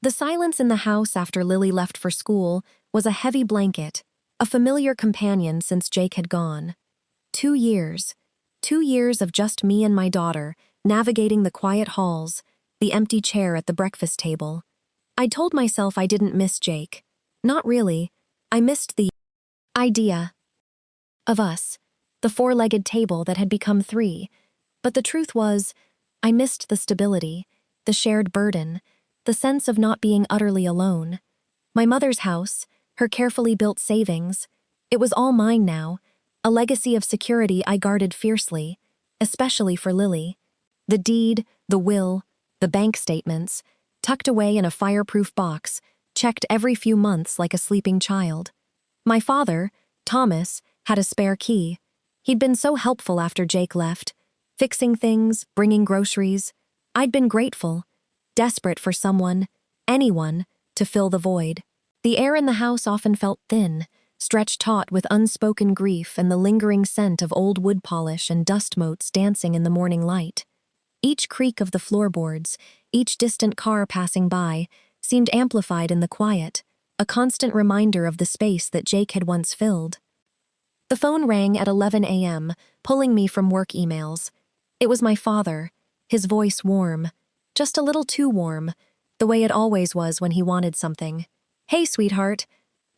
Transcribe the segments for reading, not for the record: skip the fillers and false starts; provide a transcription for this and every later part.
The silence in the house after Lily left for school was a heavy blanket, a familiar companion since Jake had gone. 2 years. 2 years of just me and my daughter, navigating the quiet halls, the empty chair at the breakfast table. I told myself I didn't miss Jake. Not really. I missed the idea of us, the 4-legged table that had become 3. But the truth was, I missed the stability, the shared burden, the sense of not being utterly alone. My mother's house, her carefully built savings, it was all mine now, a legacy of security I guarded fiercely, especially for Lily. The deed, the will, the bank statements, tucked away in a fireproof box, checked every few months like a sleeping child. My father, Thomas, had a spare key. He'd been so helpful after Jake left, fixing things, bringing groceries. I'd been grateful, desperate for someone, anyone, to fill the void. The air in the house often felt thin, stretched taut with unspoken grief and the lingering scent of old wood polish and dust motes dancing in the morning light. Each creak of the floorboards, each distant car passing by, seemed amplified in the quiet, a constant reminder of the space that Jake had once filled. The phone rang at 11 a.m., pulling me from work emails. It was my father, his voice warm, just a little too warm, the way it always was when he wanted something. "Hey, sweetheart.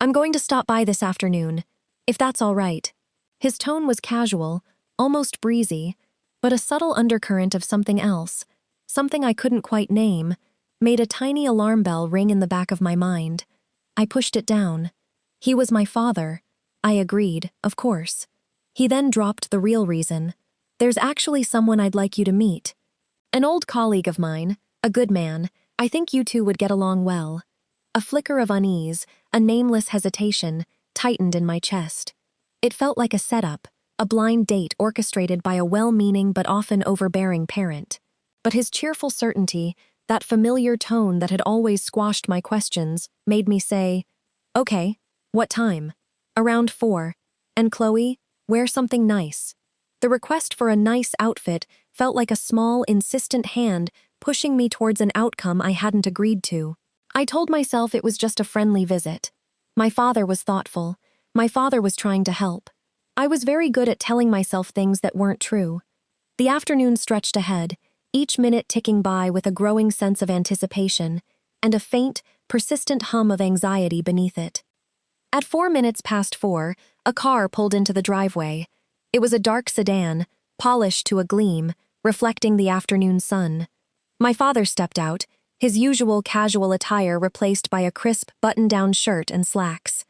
I'm going to stop by this afternoon, if that's all right." His tone was casual, almost breezy, but a subtle undercurrent of something else, something I couldn't quite name, made a tiny alarm bell ring in the back of my mind. I pushed it down. He was my father. I agreed, of course. He then dropped the real reason. "There's actually someone I'd like you to meet. An old colleague of mine, a good man. I think you two would get along well." A flicker of unease, a nameless hesitation, tightened in my chest. It felt like a setup, a blind date orchestrated by a well-meaning but often overbearing parent. But his cheerful certainty, that familiar tone that had always squashed my questions, made me say, "Okay, what time?" "Around 4. And Chloe, wear something nice." The request for a nice outfit felt like a small, insistent hand pushing me towards an outcome I hadn't agreed to. I told myself it was just a friendly visit. My father was thoughtful. My father was trying to help. I was very good at telling myself things that weren't true. The afternoon stretched ahead, each minute ticking by with a growing sense of anticipation and a faint, persistent hum of anxiety beneath it. At 4 minutes past 4, a car pulled into the driveway. It was a dark sedan, polished to a gleam, reflecting the afternoon sun. My father stepped out, his usual casual attire replaced by a crisp button-down shirt and slacks.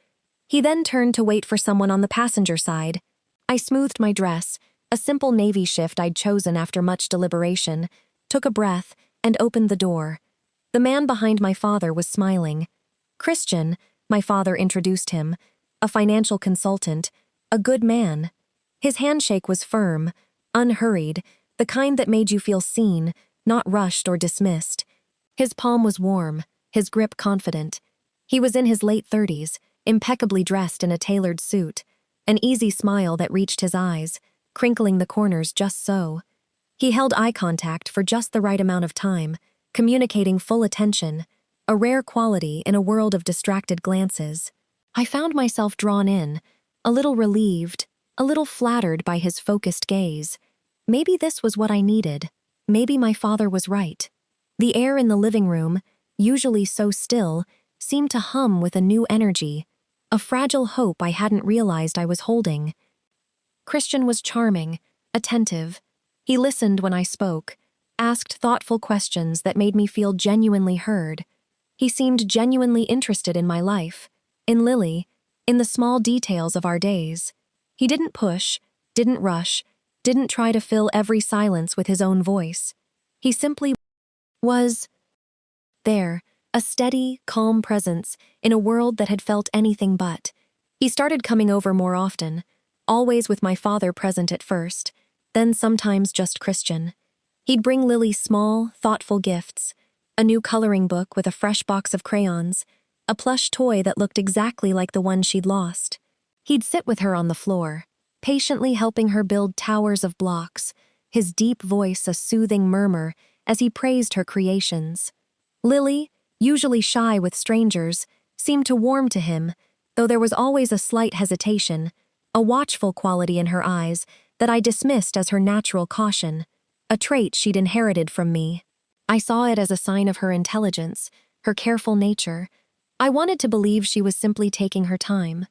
He then turned to wait for someone on the passenger side. I smoothed my dress, a simple navy shift I'd chosen after much deliberation, took a breath, and opened the door. The man behind my father was smiling. "Christian," my father introduced him, a financial consultant, a good man. His handshake was firm, unhurried, the kind that made you feel seen, not rushed or dismissed. His palm was warm, his grip confident. He was in his late 30s, impeccably dressed in a tailored suit, an easy smile that reached his eyes, crinkling the corners just so. He held eye contact for just the right amount of time, communicating full attention, a rare quality in a world of distracted glances. I found myself drawn in, a little relieved, a little flattered by his focused gaze. Maybe this was what I needed. Maybe my father was right. The air in the living room, usually so still, seemed to hum with a new energy, a fragile hope I hadn't realized I was holding. Christian was charming, attentive. He listened when I spoke, asked thoughtful questions that made me feel genuinely heard. He seemed genuinely interested in my life, in Lily, in the small details of our days. He didn't push, didn't rush, didn't try to fill every silence with his own voice. He simply was there, a steady, calm presence in a world that had felt anything but. He started coming over more often, always with my father present at first, then sometimes just Christian. He'd bring Lily small, thoughtful gifts, a new coloring book with a fresh box of crayons, a plush toy that looked exactly like the one she'd lost. He'd sit with her on the floor, patiently helping her build towers of blocks, his deep voice a soothing murmur as he praised her creations. "Lily, usually shy with strangers, seemed to warm to him, though there was always a slight hesitation, a watchful quality in her eyes that I dismissed as her natural caution, a trait she'd inherited from me. I saw it as a sign of her intelligence, her careful nature. I wanted to believe she was simply taking her time.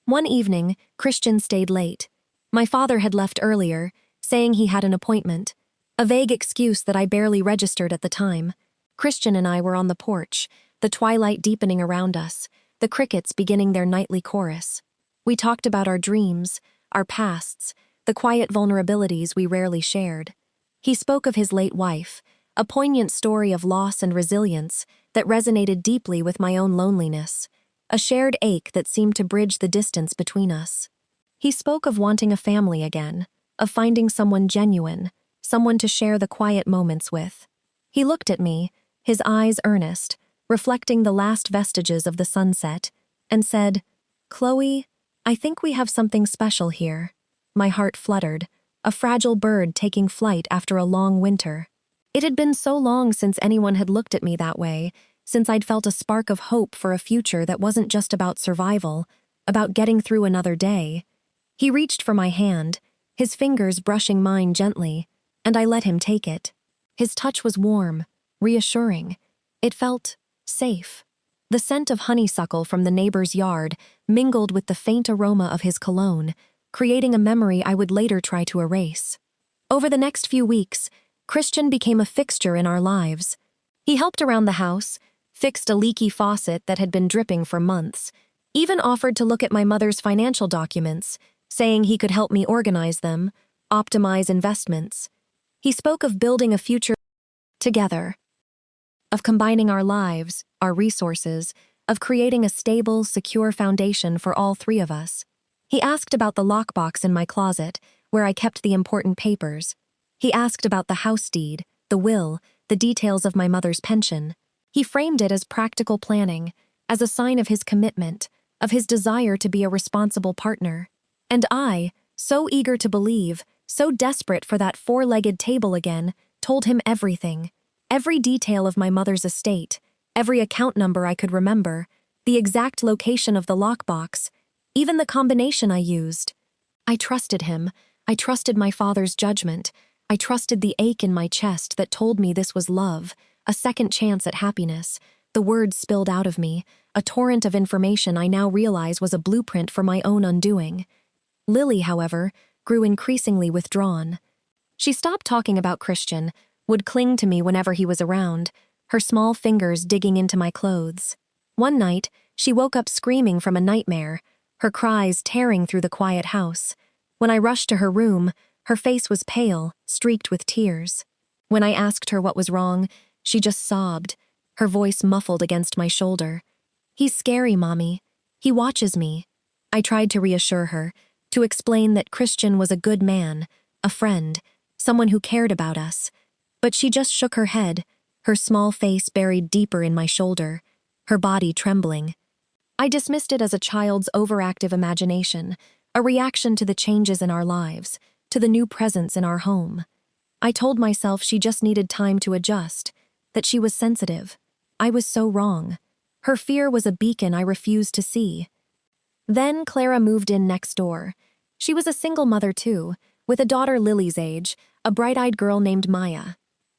One evening, Christian stayed late. My father had left earlier, saying he had an appointment, a vague excuse that I barely registered at the time. Christian and I were on the porch, the twilight deepening around us, the crickets beginning their nightly chorus. We talked about our dreams, our pasts, the quiet vulnerabilities we rarely shared. He spoke of his late wife, a poignant story of loss and resilience that resonated deeply with my own loneliness, a shared ache that seemed to bridge the distance between us. He spoke of wanting a family again, of finding someone genuine, someone to share the quiet moments with. He looked at me, his eyes earnest, reflecting the last vestiges of the sunset, and said, "Chloe, I think we have something special here." My heart fluttered, a fragile bird taking flight after a long winter. It had been so long since anyone had looked at me that way, since I'd felt a spark of hope for a future that wasn't just about survival, about getting through another day. He reached for my hand, his fingers brushing mine gently, and I let him take it. His touch was warm, reassuring. It felt safe. The scent of honeysuckle from the neighbor's yard mingled with the faint aroma of his cologne, creating a memory I would later try to erase. Over the next few weeks, Christian became a fixture in our lives. He helped around the house, fixed a leaky faucet that had been dripping for months, even offered to look at my mother's financial documents, saying he could help me organize them, optimize investments. He spoke of building a future together, of combining our lives, our resources, of creating a stable, secure foundation for all three of us. He asked about the lockbox in my closet, where I kept the important papers. He asked about the house deed, the will, the details of my mother's pension. He framed it as practical planning, as a sign of his commitment, of his desire to be a responsible partner. And I, so eager to believe, so desperate for that four-legged table again, told him everything. Every detail of my mother's estate, every account number I could remember, the exact location of the lockbox, even the combination I used. I trusted him. I trusted my father's judgment. I trusted the ache in my chest that told me this was love, a second chance at happiness. The words spilled out of me, a torrent of information I now realize was a blueprint for my own undoing. Lily, however, grew increasingly withdrawn. She stopped talking about Christian, would cling to me whenever he was around, her small fingers digging into my clothes. One night, she woke up screaming from a nightmare, her cries tearing through the quiet house. When I rushed to her room, her face was pale, streaked with tears. When I asked her what was wrong, she just sobbed, her voice muffled against my shoulder. "He's scary, Mommy. He watches me." I tried to reassure her, to explain that Christian was a good man, a friend, someone who cared about us. But she just shook her head, her small face buried deeper in my shoulder, her body trembling. I dismissed it as a child's overactive imagination, a reaction to the changes in our lives, to the new presence in our home. I told myself she just needed time to adjust, that she was sensitive. I was so wrong. Her fear was a beacon I refused to see. Then Clara moved in next door. She was a single mother too, with a daughter Lily's age, a bright-eyed girl named Maya.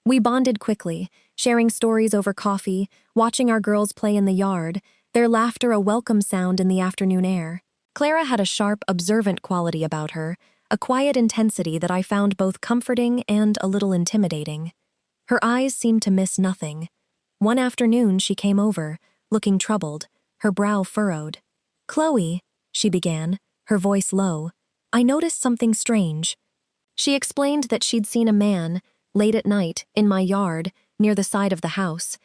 We bonded quickly, sharing stories over coffee, watching our girls play in the yard, their laughter a welcome sound in the afternoon air. Clara had a sharp, observant quality about her, a quiet intensity that I found both comforting and a little intimidating. Her eyes seemed to miss nothing. One afternoon she came over, looking troubled, her brow furrowed. "Chloe," she began, her voice low, "I noticed something strange." She explained that she'd seen a man, late at night, in my yard, near the side of the house.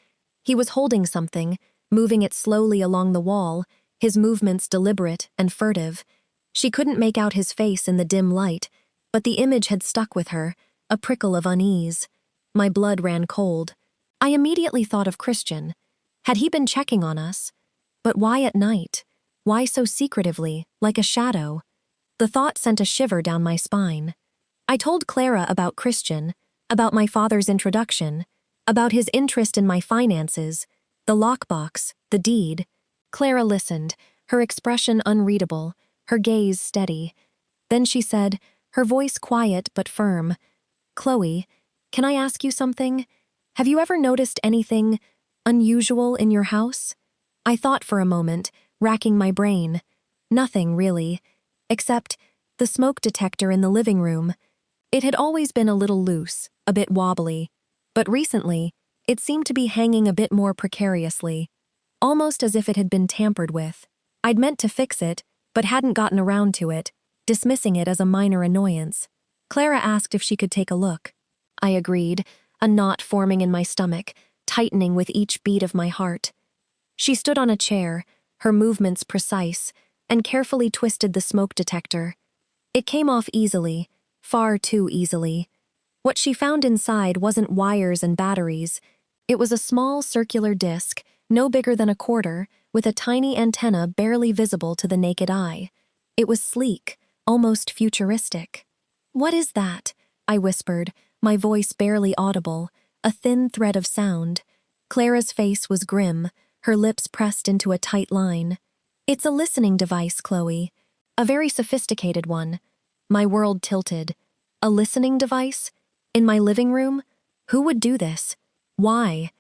He was holding something, moving it slowly along the wall, his movements deliberate and furtive. She couldn't make out his face in the dim light, but the image had stuck with her, a prickle of unease. My blood ran cold. I immediately thought of Christian. Had he been checking on us? But why at night? Why so secretively, like a shadow? The thought sent a shiver down my spine. I told Clara about Christian, about my father's introduction, about his interest in my finances, The lockbox, the deed. Clara listened, her expression unreadable, her gaze steady. Then she said, her voice quiet but firm, "Chloe, can I ask you something? Have you ever noticed anything unusual in your house?" I thought for a moment, racking my brain. Nothing, really, except the smoke detector in the living room. It had always been a little loose, a bit wobbly, but recently, it seemed to be hanging a bit more precariously, almost as if it had been tampered with. I'd meant to fix it, but hadn't gotten around to it, dismissing it as a minor annoyance. Clara asked if she could take a look. I agreed, a knot forming in my stomach, tightening with each beat of my heart. She stood on a chair, her movements precise, and carefully twisted the smoke detector. It came off easily, far too easily. What she found inside wasn't wires and batteries. It was a small circular disc, no bigger than a quarter, with a tiny antenna barely visible to the naked eye. It was sleek, almost futuristic. "What is that?" I whispered, my voice barely audible, a thin thread of sound. Clara's face was grim, her lips pressed into a tight line. "It's a listening device, Chloe. A very sophisticated one." My world tilted. A listening device? In my living room? Who would do this? Why?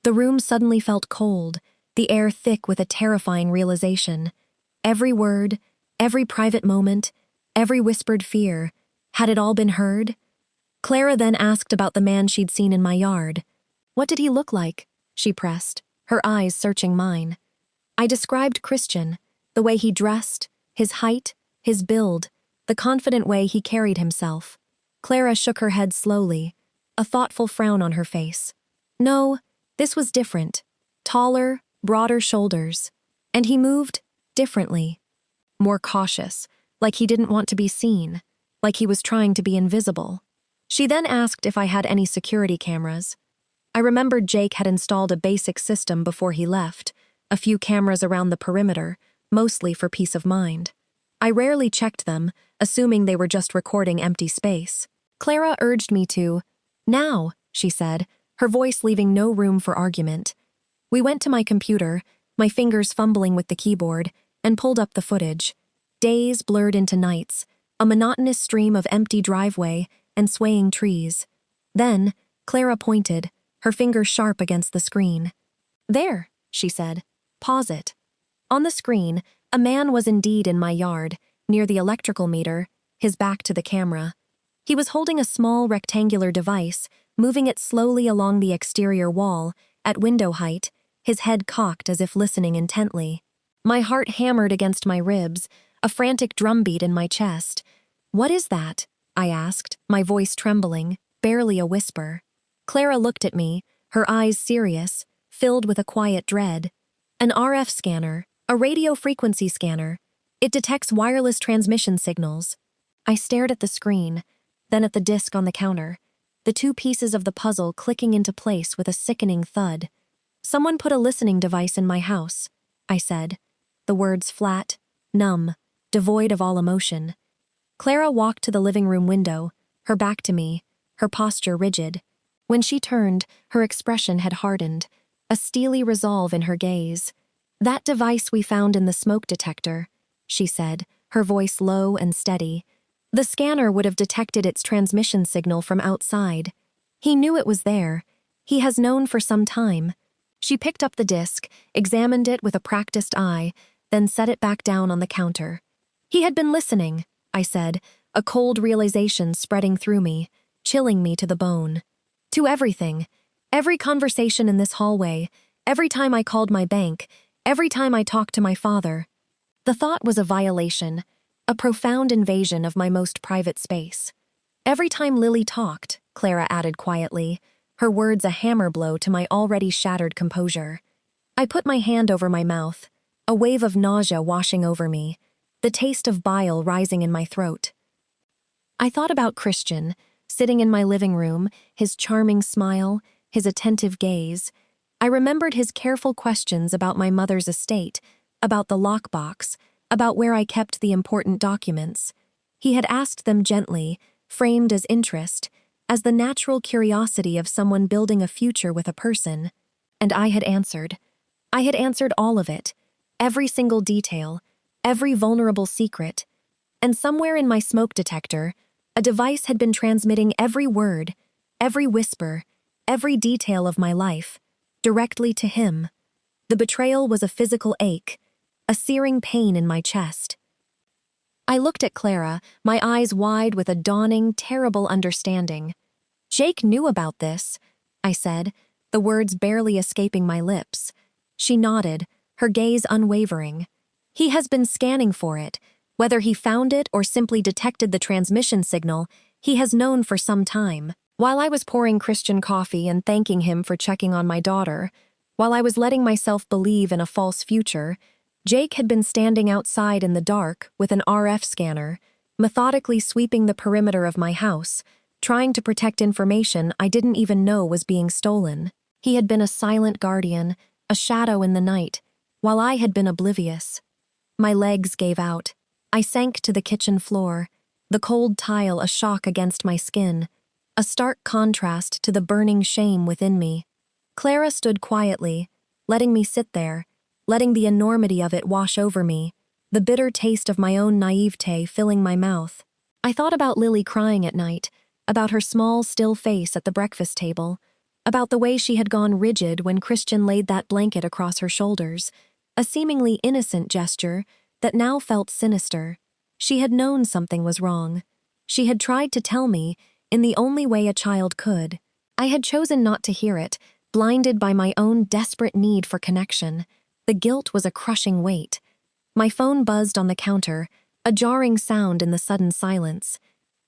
The room suddenly felt cold, the air thick with a terrifying realization. Every word, every private moment, every whispered fear, had it all been heard? Clara then asked about the man she'd seen in my yard. "What did he look like?" she pressed, her eyes searching mine. I described Christian, the way he dressed, his height, his build, the confident way he carried himself. Clara shook her head slowly, a thoughtful frown on her face. "No, this was different. Taller, broader shoulders. And he moved differently. More cautious, like he didn't want to be seen, like he was trying to be invisible." She then asked if I had any security cameras. I remembered Jake had installed a basic system before he left, a few cameras around the perimeter, mostly for peace of mind. I rarely checked them, assuming they were just recording empty space. Clara urged me to. "Now," she said, her voice leaving no room for argument. We went to my computer, my fingers fumbling with the keyboard, and pulled up the footage. Days blurred into nights, a monotonous stream of empty driveway and swaying trees. Then, Clara pointed, her finger sharp against the screen. "There," she said. "Pause it." On the screen, a man was indeed in my yard, near the electrical meter, his back to the camera. He was holding a small rectangular device, moving it slowly along the exterior wall, at window height, his head cocked as if listening intently. My heart hammered against my ribs, a frantic drumbeat in my chest. "What is that?" I asked, my voice trembling, barely a whisper. Clara looked at me, her eyes serious, filled with a quiet dread. "An RF scanner, a radio frequency scanner. It detects wireless transmission signals." I stared at the screen, then at the disc on the counter, the two pieces of the puzzle clicking into place with a sickening thud. "Someone put a listening device in my house," I said, the words flat, numb, devoid of all emotion. Clara walked to the living room window, her back to me, her posture rigid. When she turned, her expression had hardened, a steely resolve in her gaze. "That device we found in the smoke detector," she said, her voice low and steady. "The scanner would have detected its transmission signal from outside. He knew it was there. He has known for some time." She picked up the disc, examined it with a practiced eye, then set it back down on the counter. "He had been listening," I said, a cold realization spreading through me, chilling me to the bone. "To everything. Every conversation in this hallway, every time I called my bank, every time I talked to my father." The thought was a violation, a profound invasion of my most private space. "Every time Lily talked," Clara added quietly, her words a hammer blow to my already shattered composure. I put my hand over my mouth, a wave of nausea washing over me, the taste of bile rising in my throat. I thought about Christian, sitting in my living room, his charming smile, his attentive gaze. I remembered his careful questions about my mother's estate, about the lockbox, about where I kept the important documents. He had asked them gently, framed as interest, as the natural curiosity of someone building a future with a person. And I had answered, I had answered all of it, every single detail, every vulnerable secret, and somewhere in my smoke detector, a device had been transmitting every word, every whisper, every detail of my life, directly to him. The betrayal was a physical ache, a searing pain in my chest. I looked at Clara, my eyes wide with a dawning, terrible understanding. "Jake knew about this," I said, the words barely escaping my lips. She nodded, her gaze unwavering. "He has been scanning for it. Whether he found it or simply detected the transmission signal, he has known for some time." While I was pouring Christian coffee and thanking him for checking on my daughter, while I was letting myself believe in a false future, Jake had been standing outside in the dark with an RF scanner, methodically sweeping the perimeter of my house, trying to protect information I didn't even know was being stolen. He had been a silent guardian, a shadow in the night, while I had been oblivious. My legs gave out. I sank to the kitchen floor, the cold tile a shock against my skin, a stark contrast to the burning shame within me. Clara stood quietly, letting me sit there, letting the enormity of it wash over me, the bitter taste of my own naivete filling my mouth. I thought about Lily crying at night, about her small, still face at the breakfast table, about the way she had gone rigid when Christian laid that blanket across her shoulders, a seemingly innocent gesture that now felt sinister. She had known something was wrong. She had tried to tell me, in the only way a child could. I had chosen not to hear it, blinded by my own desperate need for connection. The guilt was a crushing weight. My phone buzzed on the counter, a jarring sound in the sudden silence.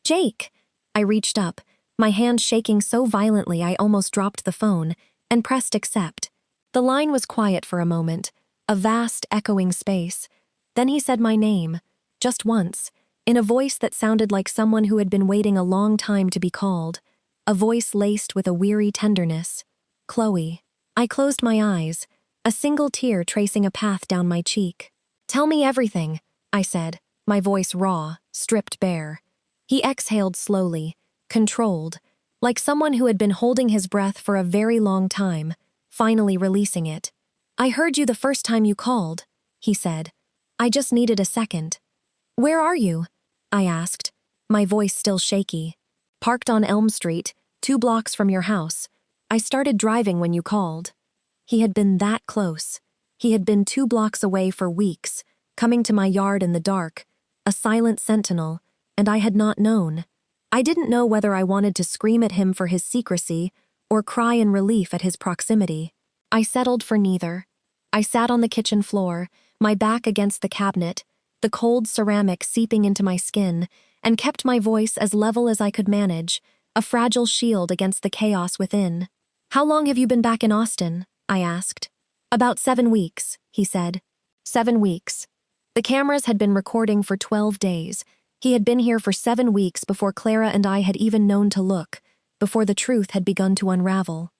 "Jake!" I reached up, my hand shaking so violently I almost dropped the phone, and pressed accept. The line was quiet for a moment, a vast, echoing space. Then he said my name, just once, in a voice that sounded like someone who had been waiting a long time to be called, a voice laced with a weary tenderness. "Chloe." I closed my eyes, a single tear tracing a path down my cheek. "Tell me everything," I said, my voice raw, stripped bare. He exhaled slowly, controlled, like someone who had been holding his breath for a very long time, finally releasing it. "I heard you the first time you called," he said. "I just needed a second." "Where are you?" I asked, my voice still shaky. "Parked on Elm Street, 2 blocks from your house. I started driving when you called." He had been that close. He had been 2 blocks away for weeks, coming to my yard in the dark, a silent sentinel, and I had not known. I didn't know whether I wanted to scream at him for his secrecy or cry in relief at his proximity. I settled for neither. I sat on the kitchen floor, my back against the cabinet, the cold ceramic seeping into my skin, and kept my voice as level as I could manage, a fragile shield against the chaos within. "How long have you been back in Austin?" I asked. "About 7 weeks," he said. 7 weeks. The cameras had been recording for 12 days. He had been here for 7 weeks before Clara and I had even known to look, before the truth had begun to unravel.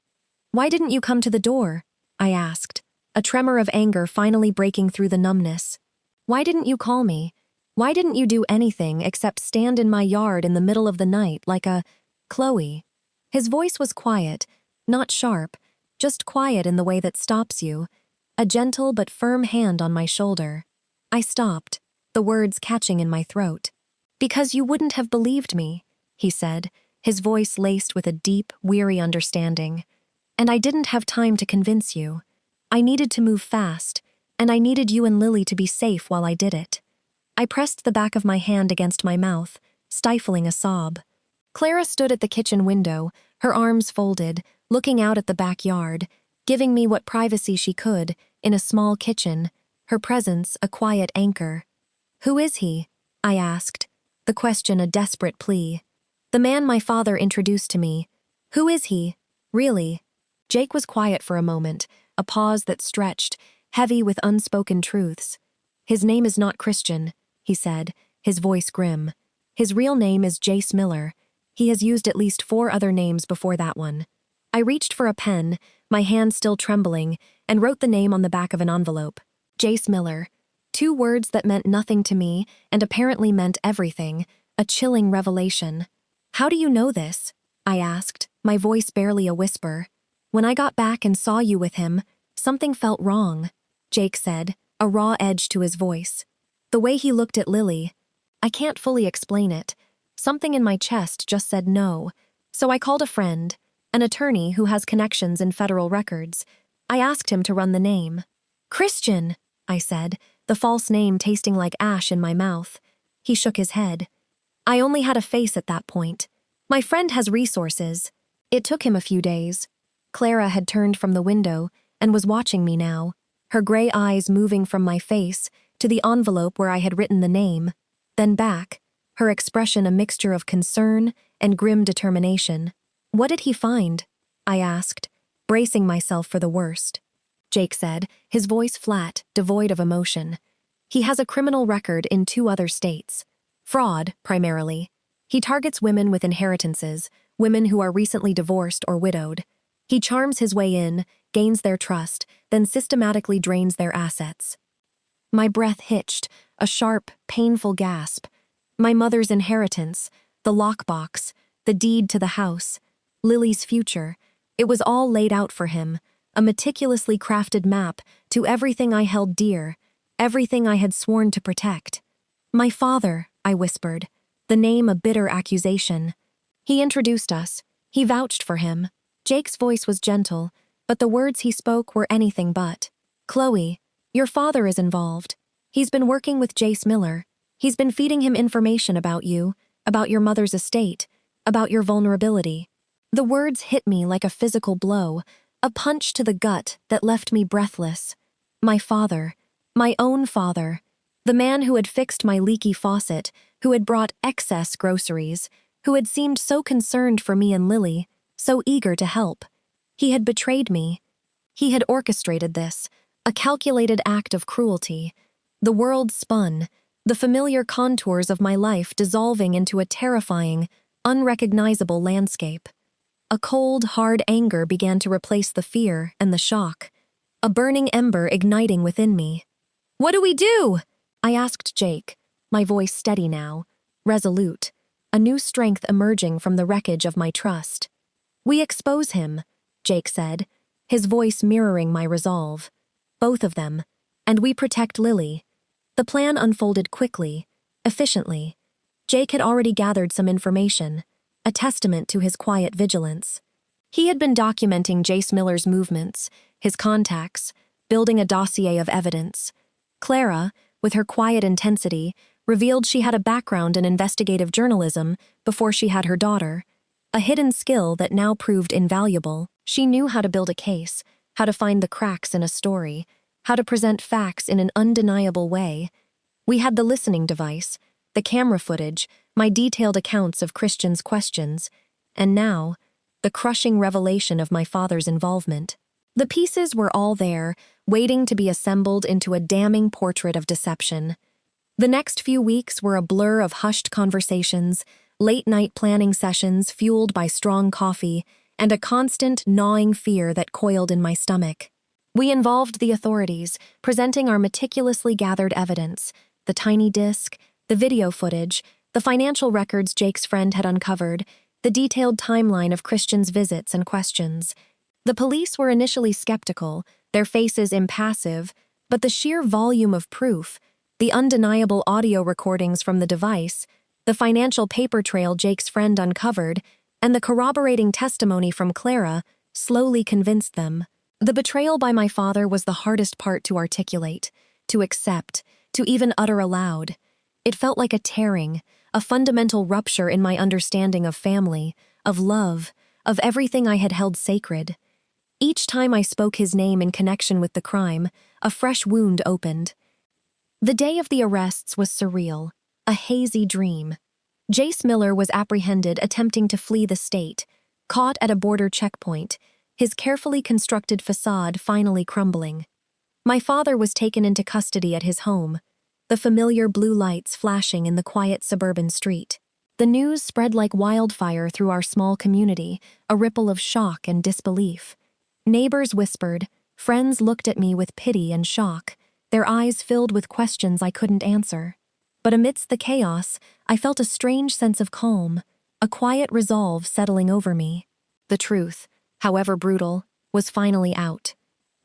"Why didn't you come to the door?" I asked, a tremor of anger finally breaking through the numbness. "Why didn't you call me? Why didn't you do anything except stand in my yard in the middle of the night like a Chloe?" His voice was quiet, not sharp, just quiet in the way that stops you, a gentle but firm hand on my shoulder. I stopped, the words catching in my throat. "Because you wouldn't have believed me," he said, his voice laced with a deep, weary understanding. "And I didn't have time to convince you. I needed to move fast, and I needed you and Lily to be safe while I did it." I pressed the back of my hand against my mouth, stifling a sob. Clara stood at the kitchen window, her arms folded, looking out at the backyard, giving me what privacy she could, in a small kitchen, her presence a quiet anchor. "Who is he?" I asked, the question a desperate plea. "The man my father introduced to me. Who is he? Really?" Jake was quiet for a moment, a pause that stretched, heavy with unspoken truths. "His name is not Christian," he said, his voice grim. "His real name is Jace Miller. He has used at least 4 other names before that one." I reached for a pen, my hand still trembling, and wrote the name on the back of an envelope. Jace Miller. 2 words that meant nothing to me and apparently meant everything, a chilling revelation. "How do you know this?" I asked, my voice barely a whisper. "When I got back and saw you with him, Something felt wrong, Jake said, a raw edge to his voice. The way he looked at Lily, I can't fully explain it. Something in my chest just said no. So I called a friend, an attorney who has connections in federal records. I asked him to run the name. Christian, I said, the false name tasting like ash in my mouth. He shook his head. I only had a face at that point. My friend has resources. It took him a few days. Clara had turned from the window and was watching me now, her gray eyes moving from my face to the envelope where I had written the name, then back, her expression a mixture of concern and grim determination. What did he find? I asked, bracing myself for the worst. Jake said, his voice flat, devoid of emotion. He has a criminal record in 2 other states. Fraud, primarily. He targets women with inheritances, women who are recently divorced or widowed. He charms his way in, gains their trust, then systematically drains their assets. My breath hitched, a sharp, painful gasp. My mother's inheritance, the lockbox, the deed to the house, Lily's future. It was all laid out for him, a meticulously crafted map to everything I held dear, everything I had sworn to protect. My father, I whispered, the name a bitter accusation. He introduced us. He vouched for him. Jake's voice was gentle, but the words he spoke were anything but. Chloe, your father is involved. He's been working with Jace Miller. He's been feeding him information about you, about your mother's estate, about your vulnerability. The words hit me like a physical blow, a punch to the gut that left me breathless. My father, my own father, the man who had fixed my leaky faucet, who had brought excess groceries, who had seemed so concerned for me and Lily, so eager to help. He had betrayed me. He had orchestrated this, a calculated act of cruelty. The world spun, the familiar contours of my life dissolving into a terrifying, unrecognizable landscape. A cold, hard anger began to replace the fear and the shock, a burning ember igniting within me. What do we do? I asked Jake, my voice steady now, resolute, a new strength emerging from the wreckage of my trust. We expose him, Jake said, his voice mirroring my resolve. Both of them, and we protect Lily. The plan unfolded quickly, efficiently. Jake had already gathered some information, a testament to his quiet vigilance. He had been documenting Jace Miller's movements, his contacts, building a dossier of evidence. Clara, with her quiet intensity, revealed she had a background in investigative journalism before she had her daughter, a hidden skill that now proved invaluable. She knew how to build a case, how to find the cracks in a story, how to present facts in an undeniable way. We had the listening device, the camera footage, my detailed accounts of Christian's questions, and now, the crushing revelation of my father's involvement. The pieces were all there, waiting to be assembled into a damning portrait of deception. The next few weeks were a blur of hushed conversations, late-night planning sessions fueled by strong coffee, and a constant, gnawing fear that coiled in my stomach. We involved the authorities, presenting our meticulously gathered evidence, the tiny disc, the video footage, the financial records Jake's friend had uncovered, the detailed timeline of Christian's visits and questions. The police were initially skeptical, their faces impassive, but the sheer volume of proof, the undeniable audio recordings from the device, the financial paper trail Jake's friend uncovered, and the corroborating testimony from Clara slowly convinced them. The betrayal by my father was the hardest part to articulate, to accept, to even utter aloud. It felt like a tearing, a fundamental rupture in my understanding of family, of love, of everything I had held sacred. Each time I spoke his name in connection with the crime, a fresh wound opened. The day of the arrests was surreal, a hazy dream. Jace Miller was apprehended attempting to flee the state, caught at a border checkpoint, his carefully constructed facade finally crumbling. My father was taken into custody at his home, the familiar blue lights flashing in the quiet suburban street. The news spread like wildfire through our small community, a ripple of shock and disbelief. Neighbors whispered, friends looked at me with pity and shock, their eyes filled with questions I couldn't answer. But amidst the chaos, I felt a strange sense of calm, a quiet resolve settling over me. The truth, however brutal, was finally out.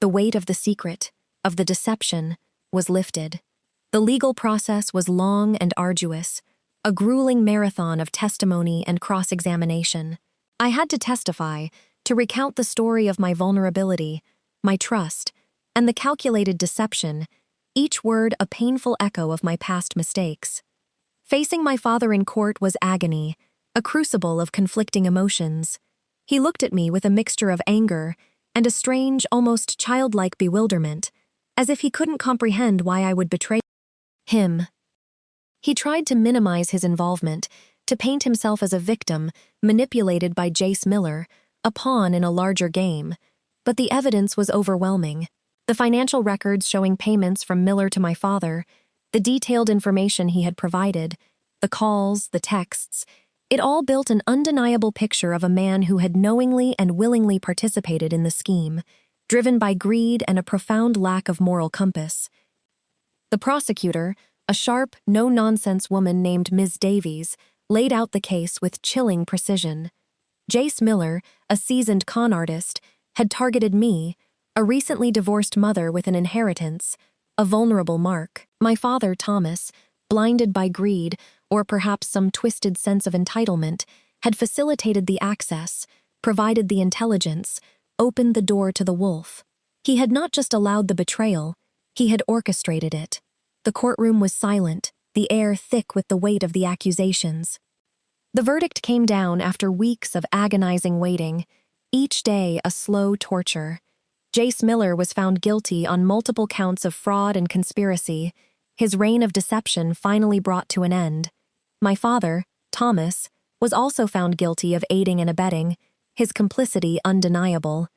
The weight of the secret, of the deception, was lifted. The legal process was long and arduous, a grueling marathon of testimony and cross-examination. I had to testify, to recount the story of my vulnerability, my trust, and the calculated deception, each word a painful echo of my past mistakes. Facing my father in court was agony, a crucible of conflicting emotions. He looked at me with a mixture of anger and a strange, almost childlike bewilderment, as if he couldn't comprehend why I would betray him. He tried to minimize his involvement, to paint himself as a victim manipulated by Jace Miller, a pawn in a larger game. But the evidence was overwhelming. The financial records showing payments from Miller to my father, the detailed information he had provided, the calls, the texts, it all built an undeniable picture of a man who had knowingly and willingly participated in the scheme, driven by greed and a profound lack of moral compass. The prosecutor, a sharp, no-nonsense woman named Ms. Davies, laid out the case with chilling precision. Jace Miller, a seasoned con artist, had targeted me, a recently divorced mother with an inheritance, a vulnerable mark. My father, Thomas, blinded by greed or perhaps some twisted sense of entitlement, had facilitated the access, provided the intelligence, opened the door to the wolf. He had not just allowed the betrayal, he had orchestrated it. The courtroom was silent, the air thick with the weight of the accusations. The verdict came down after weeks of agonizing waiting, each day a slow torture. Jace Miller was found guilty on multiple counts of fraud and conspiracy, his reign of deception finally brought to an end. My father, Thomas, was also found guilty of aiding and abetting, his complicity undeniable.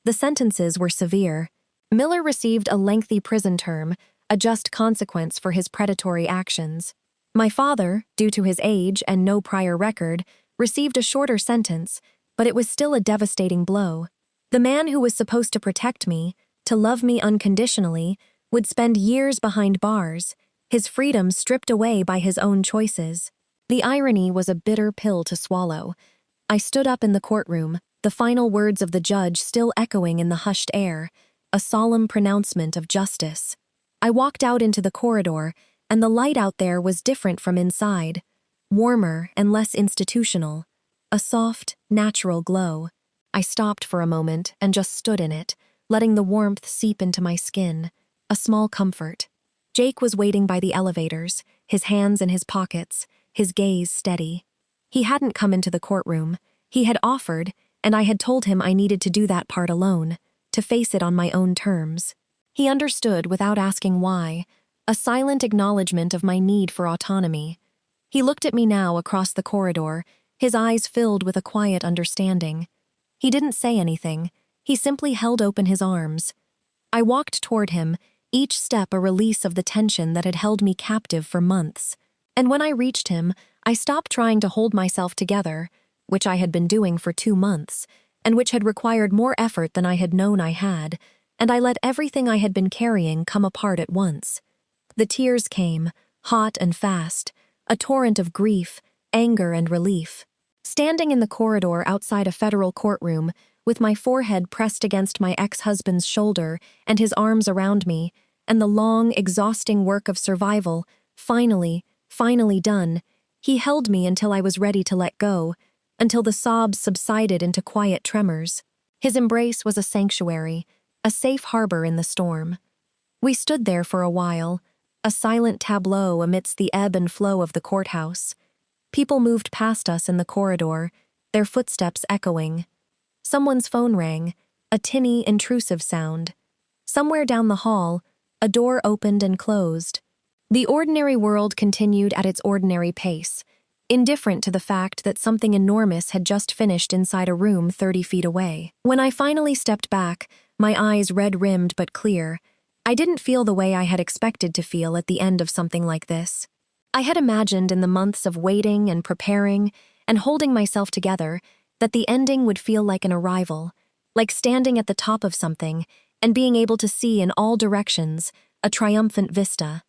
The sentences were severe. Miller received a lengthy prison term, a just consequence for his predatory actions. My father, due to his age and no prior record, received a shorter sentence, but it was still a devastating blow. The man who was supposed to protect me, to love me unconditionally, would spend years behind bars, his freedom stripped away by his own choices. The irony was a bitter pill to swallow. I stood up in the courtroom, the final words of the judge still echoing in the hushed air, a solemn pronouncement of justice. I walked out into the corridor, and the light out there was different from inside, warmer and less institutional, a soft, natural glow. I stopped for a moment and just stood in it, letting the warmth seep into my skin, a small comfort. Jake was waiting by the elevators, his hands in his pockets, his gaze steady. He hadn't come into the courtroom. He had offered, and I had told him I needed to do that part alone, to face it on my own terms. He understood without asking why, a silent acknowledgement of my need for autonomy. He looked at me now across the corridor, his eyes filled with a quiet understanding. He didn't say anything. He simply held open his arms. I walked toward him, each step a release of the tension that had held me captive for months. And when I reached him, I stopped trying to hold myself together, which I had been doing for 2 months, and which had required more effort than I had known I had, and I let everything I had been carrying come apart at once. The tears came, hot and fast, a torrent of grief, anger, and relief. Standing in the corridor outside a federal courtroom, with my forehead pressed against my ex-husband's shoulder and his arms around me, and the long, exhausting work of survival, finally done, he held me until I was ready to let go, until the sobs subsided into quiet tremors. His embrace was a sanctuary, a safe harbor in the storm. We stood there for a while, a silent tableau amidst the ebb and flow of the courthouse. People moved past us in the corridor, their footsteps echoing. Someone's phone rang, a tinny, intrusive sound. Somewhere down the hall, a door opened and closed. The ordinary world continued at its ordinary pace, indifferent to the fact that something enormous had just finished inside a room 30 feet away. When I finally stepped back, my eyes red-rimmed but clear, I didn't feel the way I had expected to feel at the end of something like this. I had imagined in the months of waiting and preparing and holding myself together that the ending would feel like an arrival, like standing at the top of something and being able to see in all directions a triumphant vista.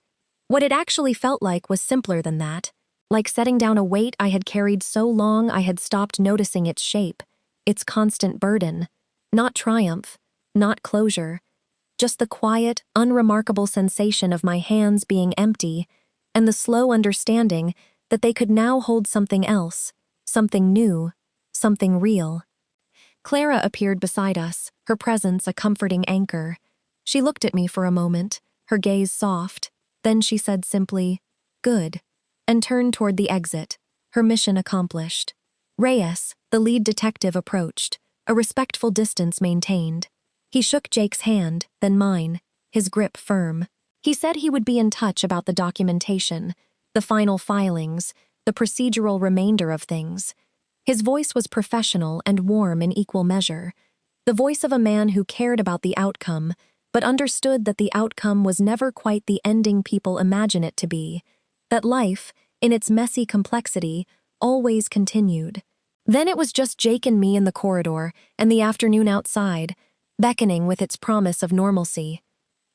What it actually felt like was simpler than that, like setting down a weight I had carried so long I had stopped noticing its shape, its constant burden. Not triumph, not closure, just the quiet, unremarkable sensation of my hands being empty, and the slow understanding that they could now hold something else, something new, something real. Clara appeared beside us, her presence a comforting anchor. She looked at me for a moment, her gaze soft, then she said simply, "Good," and turned toward the exit, her mission accomplished. Reyes, the lead detective, approached, a respectful distance maintained. He shook Jake's hand, then mine, his grip firm. He said he would be in touch about the documentation, the final filings, the procedural remainder of things. His voice was professional and warm in equal measure, the voice of a man who cared about the outcome, but understood that the outcome was never quite the ending people imagine it to be, that life, in its messy complexity, always continued. Then it was just Jake and me in the corridor, and the afternoon outside, beckoning with its promise of normalcy.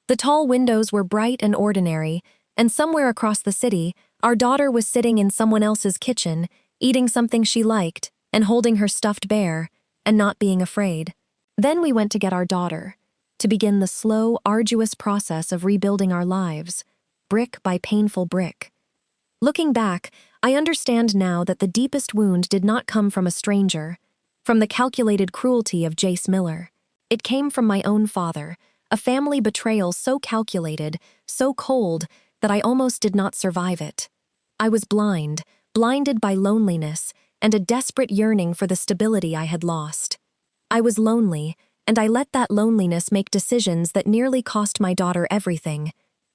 The tall windows were bright and ordinary, and somewhere across the city, our daughter was sitting in someone else's kitchen, eating something she liked, and holding her stuffed bear, and not being afraid. Then we went to get our daughter, to begin the slow, arduous process of rebuilding our lives, brick by painful brick. Looking back, I understand now that the deepest wound did not come from a stranger, from the calculated cruelty of Jace Miller. It came from my own father, a family betrayal so calculated, so cold, that I almost did not survive it. I was blinded by loneliness and a desperate yearning for the stability I had lost. I was lonely, and I let that loneliness make decisions that nearly cost my daughter everything,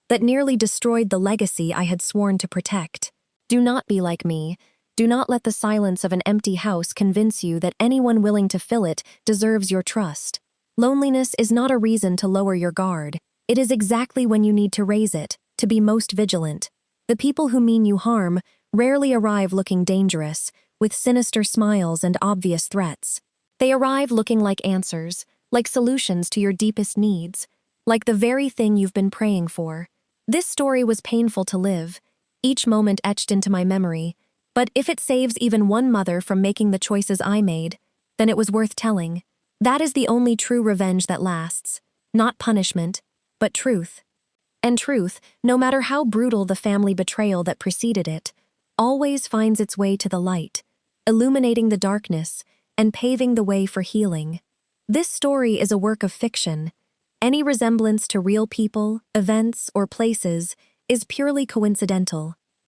that nearly destroyed the legacy I had sworn to protect. Do not be like me. Do not let the silence of an empty house convince you that anyone willing to fill it deserves your trust. Loneliness is not a reason to lower your guard. It is exactly when you need to raise it, to be most vigilant. The people who mean you harm rarely arrive looking dangerous, with sinister smiles and obvious threats. They arrive looking like answers, like solutions to your deepest needs, like the very thing you've been praying for. This story was painful to live, each moment etched into my memory, but if it saves even one mother from making the choices I made, then it was worth telling. That is the only true revenge that lasts, not punishment, but truth. And truth, no matter how brutal the family betrayal that preceded it, always finds its way to the light, illuminating the darkness and paving the way for healing. This story is a work of fiction. Any resemblance to real people, events, or places is purely coincidental.